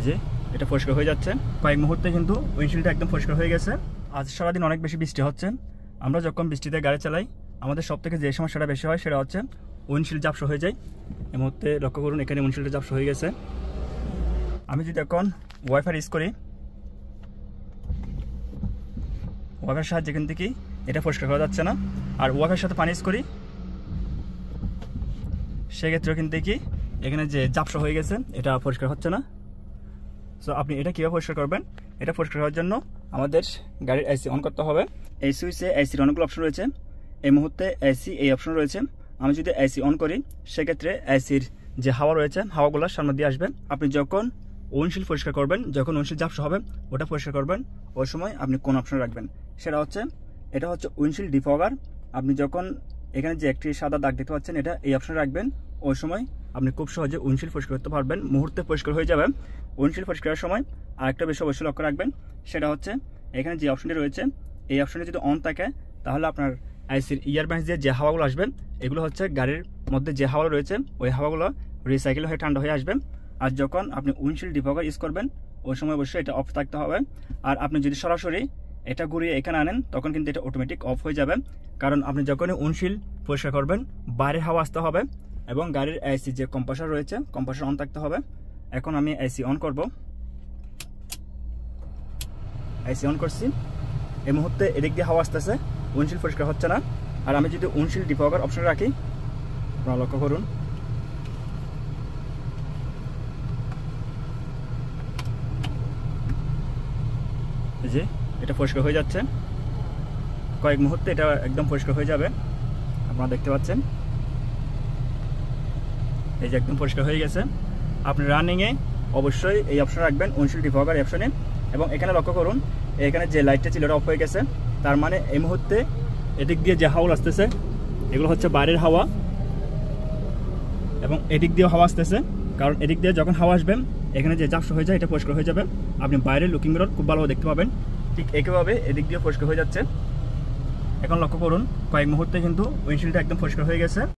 যে এটা পরিষ্কার হয়ে যাচ্ছে, কয়েক মুহূর্তে কিন্তু উইন্ডশিল্ডটা একদম পরিষ্কার হয়ে গেছে। আজ সারাদিন অনেক বেশি বৃষ্টি হচ্ছে। আমরা যখন বৃষ্টিতে গাড়ি চালাই আমাদের সব থেকে যে সমস্যাটা বেশি হয় সেটা হচ্ছে উইন্ডশিল্ড ঝাপসা হয়ে যায়। এই মুহূর্তে লক্ষ্য করুন এখানে উইন্ডশিল্ডটা ঝাপসা হয়ে গেছে। আমি যদি এখন ওয়াইফাই ইউজ করি, ওয়াইফাইয়ের সাহায্যে কিন্তু কি এটা পরিষ্কার করা যাচ্ছে না। আর ওয়াইফাইয়ের সাথে পানি ইউজ করি, সেক্ষেত্রেও কিন্তু কি এখানে যে ঝাপসা হয়ে গেছে এটা পরিষ্কার হচ্ছে না। সো আপনি এটা কীভাবে পরিষ্কার করবেন? এটা পরিষ্কার করার জন্য আমাদের গাড়ির এসি অন করতে হবে। এই সুইচে এসির অনেকগুলো অপশন রয়েছে। এই মুহূর্তে এসি এই অপশন রয়েছে। আমি যদি এসি অন করি সেক্ষেত্রে এসির যে হাওয়া রয়েছে হাওয়াগুলো সামনে দিয়ে আসবে। আপনি যখন উইন্ডশিল্ড পরিষ্কার করবেন, যখন উইন্ডশিল্ড ঝাপসা হবে ওটা পরিষ্কার করবেন, ওই সময় আপনি কোন অপশন রাখবেন? সেটা হচ্ছে এটা হচ্ছে উইন্ডশিল্ড ডিফগার। আপনি যখন এখানে যে একটি সাদা দাগ দেখতে পাচ্ছেন এটা এই অপশনে রাখবেন, ওই সময় আপনি খুব সহজে উইন্ডশিল্ড পরিষ্কার করতে পারবেন, মুহূর্তে পরিষ্কার হয়ে যাবে। উইন্ডশিল্ড পরিষ্কারের সময় আরেকটা বিষয় অবশ্যই লক্ষ্য রাখবেন, সেটা হচ্ছে এখানে যে অপশনটি রয়েছে এই অপশনটি যদি অন থাকে তাহলে আপনার আইসির ইয়ারব্যান্স দিয়ে যে হাওয়াগুলো আসবে এগুলো হচ্ছে গাড়ির মধ্যে যে হাওয়া রয়েছে ওই হাওয়াগুলো রিসাইকেল হয়ে ঠান্ডা হয়ে আসবে। আর যখন আপনি উইন্ডশিল্ড ডিফগার ইউজ করবেন ওই সময় অবশ্যই এটা অফ থাকতে হবে। আর আপনি যদি সরাসরি এটা ঘুরিয়ে এখানে আনেন তখন কিন্তু এটা অটোমেটিক অফ হয়ে যাবে। কারণ আপনি যখনই উইন্ডশিল্ড পরিষ্কার করবেন বাইরের হাওয়া আসতে হবে এবং গাড়ির এসি যে কম্প্রেসর রয়েছে কম্প্রেসর অন থাকতে হবে। এখন আমি এসি অন করব। এসি অন করছি, এই মুহূর্তে এদিক দিয়ে হাওয়া আসতেছে, উইন্ডশিল্ড পরিষ্কার হচ্ছে না। আর আমি যদি উইন্ডশিল্ড ডিফগার অপশন রাখি, আপনারা লক্ষ্য করুন যে এটা পরিষ্কার হয়ে যাচ্ছে। কয়েক মুহূর্তে এটা একদম পরিষ্কার হয়ে যাবে। আপনারা দেখতে পাচ্ছেন এই যে একদম পরিষ্কার হয়ে গেছে। আপনি রানিংয়ে অবশ্যই এই অপশন রাখবেন, উইন্ডশিল্ড ডিফগার অপশনে। এবং এখানে লক্ষ্য করুন এখানে যে লাইটটা ছিল এটা অফ হয়ে গেছে। তার মানে এই মুহূর্তে এদিক দিয়ে যে হাওয়া আসতেছে এগুলো হচ্ছে বাইরের হাওয়া এবং এদিক দিয়েও হাওয়া আসতেছে। কারণ এদিক দিয়ে যখন হাওয়া আসবে এখানে যে ঝাপসা হয়ে যায় এটা পরিষ্কার হয়ে যাবে। আপনি বাইরের লুকিং মিরর খুব ভালোভাবে দেখতে পাবেন। ঠিক একইভাবে এদিক দিয়ে পরিষ্কার হয়ে যাচ্ছে। এখন লক্ষ্য করুন কয়েক মুহূর্তে কিন্তু উইন্ডশিল্ডটা একদম পরিষ্কার হয়ে গেছে।